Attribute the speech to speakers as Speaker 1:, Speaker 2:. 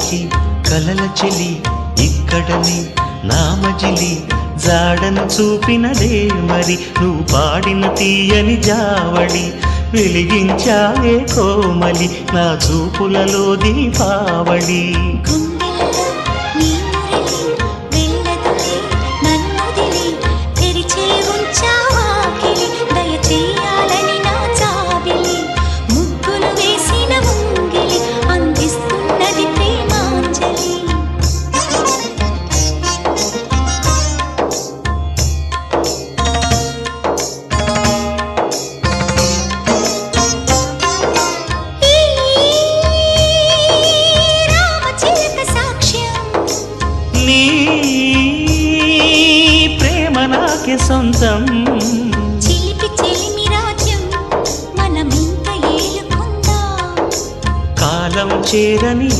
Speaker 1: దాచి కలల చెలి ఇక్కడని నామజిలి జాడను చూపినదే మరి నువ్వు పాడిన తీయని జావళి వెలిగించావే కోమలి నా చూపులలో దీపావళి సొంతం
Speaker 2: చిలిపి చెలిమి రాజ్యం మనమింక ఏలుకుందాం
Speaker 1: కాలం చేరని